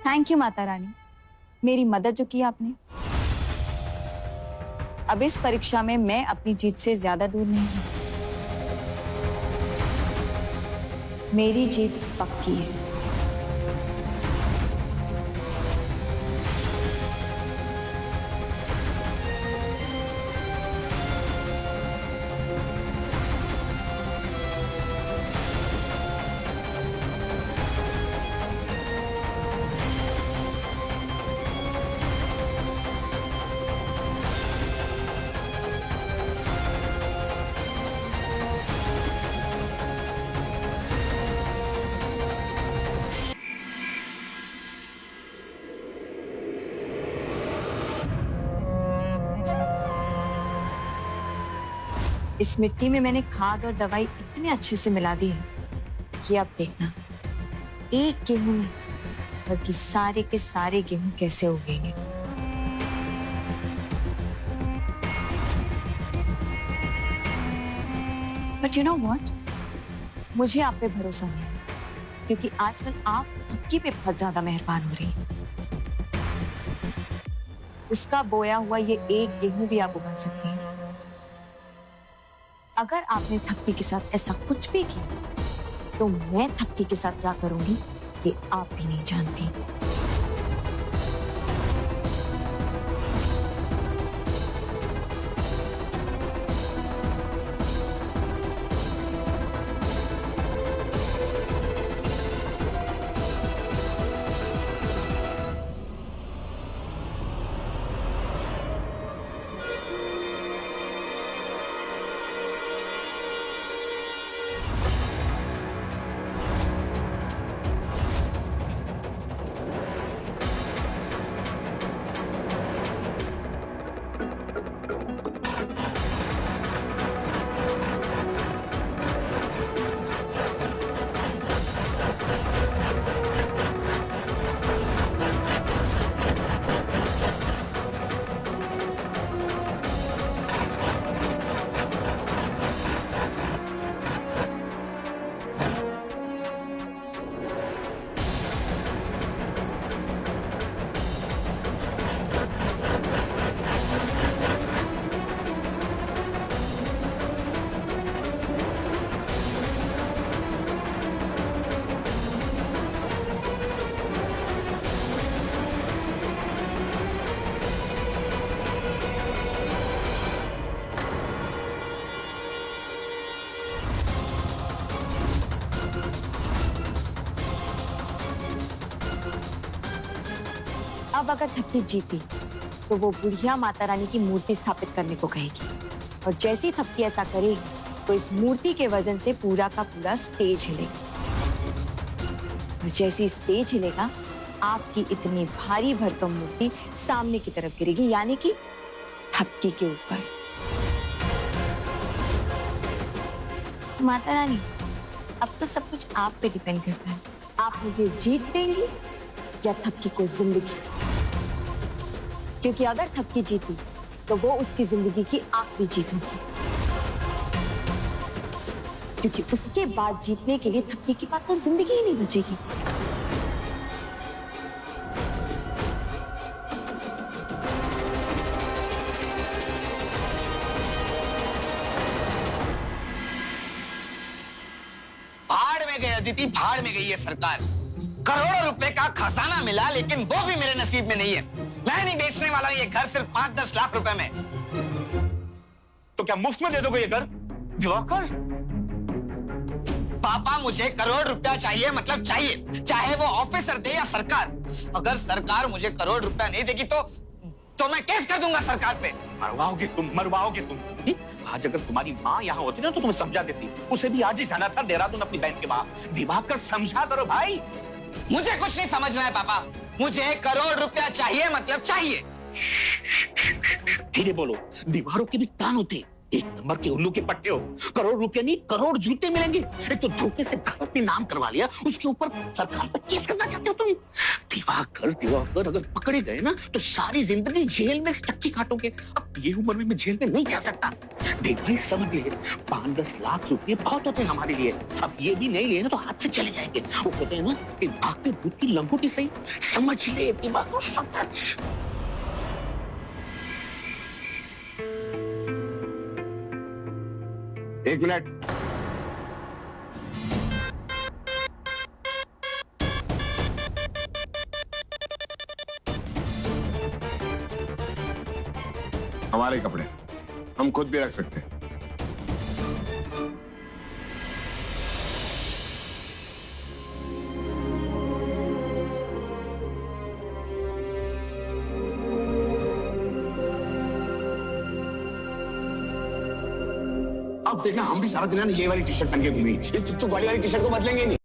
Thank you Mata Rani, मेरी मदद जो की आपने। अब इस परीक्षा में मैं अपनी जीत से ज्यादा दूर नहीं हूं। मेरी जीत पक्की है। इस मिट्टी में मैंने खाद और दवाई इतने अच्छे से मिला दी है कि अब देखना, एक गेहूं नहीं बल्कि सारे के सारे गेहूं कैसे उगेंगे। बट यू नो व्हाट, मुझे आप पे भरोसा नहीं है, क्योंकि आजकल आप थक्की पे बहुत ज्यादा मेहरबान हो रही हैं। उसका बोया हुआ ये एक गेहूं भी आप उगा सकती हैं। अगर आपने थप्पी के साथ ऐसा कुछ भी किया तो मैं थप्पी के साथ क्या करूंगी ये आप भी नहीं जानती। अब अगर थप्पी जीती तो वो बुढ़िया माता रानी की मूर्ति स्थापित करने को कहेगी, और जैसी थप्पी ऐसा करेगी तो इस मूर्ति के वजन से पूरा का पूरा स्टेज हिलेगा, और जैसी स्टेज हिलेगा आपकी इतनी भारी भरकम मूर्ति सामने की तरफ गिरेगी, यानी कि थप्पी के ऊपर। माता रानी, अब तो सब कुछ आप पे डिपेंड करता है, आप मुझे जीत देंगी या थप्पी को जिंदगी। क्योंकि अगर थप्पी जीती तो वो उसकी जिंदगी की आखिरी जीत होगी, क्योंकि उसके बाद जीतने के लिए थप्पी के पास तो जिंदगी ही नहीं बचेगी। भाड़ में गई अदिति, भाड़ में गई है सरकार। करोड़ों रुपए का खजाना मिला, लेकिन वो भी मेरे नसीब में नहीं है। मैं नहीं बेचने वाला ये घर सिर्फ 5-10 लाख रुपए में। तो क्या मुफ्त में दे दोगे ये घर? दिवाकर, पापा मुझे करोड़ रुपया चाहिए, मतलब चाहिए, चाहे वो ऑफिसर दे या सरकार। अगर सरकार मुझे करोड़ रुपया नहीं देगी तो मैं केस कर दूंगा सरकार पे। मरवाओगे तुम, मरवाओगे तुम। आज अगर तुम्हारी माँ यहाँ होती ना तो तुम्हें समझा देती। उसे भी आज ही जाना था देहरादून अपनी बहन के वहां। दिवाकर समझा करो भाई। मुझे कुछ नहीं समझना है पापा, मुझे करोड़ रुपया चाहिए, मतलब चाहिए। धीरे बोलो, दीवारों के भी कान होते। एक नंबर के उल्लू के पट्टे हो। करोड़ रुपया नहीं, करोड़ जूते मिलेंगे। एक तो धोखे से घर अपने नाम करवा लिया, उसके ऊपर सरकार पर केस करना चाहते हो तुम। दीवार पागल दिवाकर, अगर पकड़े गए ना तो सारी जिंदगी जेल में टक्की काटोगे। अब ये उम्र में मैं जेल में नहीं जा सकता। देख भाई समझ ले, 5-10 लाख रुपए बहुत होते हैं हमारे लिए। अब ये भी नहीं लिए ना तो हाथ से चले जाएंगे। वो कहते हैं ना कि भागते भूत की लंगोटी सही, समझ ले दिवाकर, समझ। एक मिनट। हमारे कपड़े हम खुद भी रख सकते हैं। अब देखना हम भी सारा दिन ये वाली टी शर्ट पहन के घूमेंगे, इस चुप वाली टी शर्ट को बदलेंगे नहीं।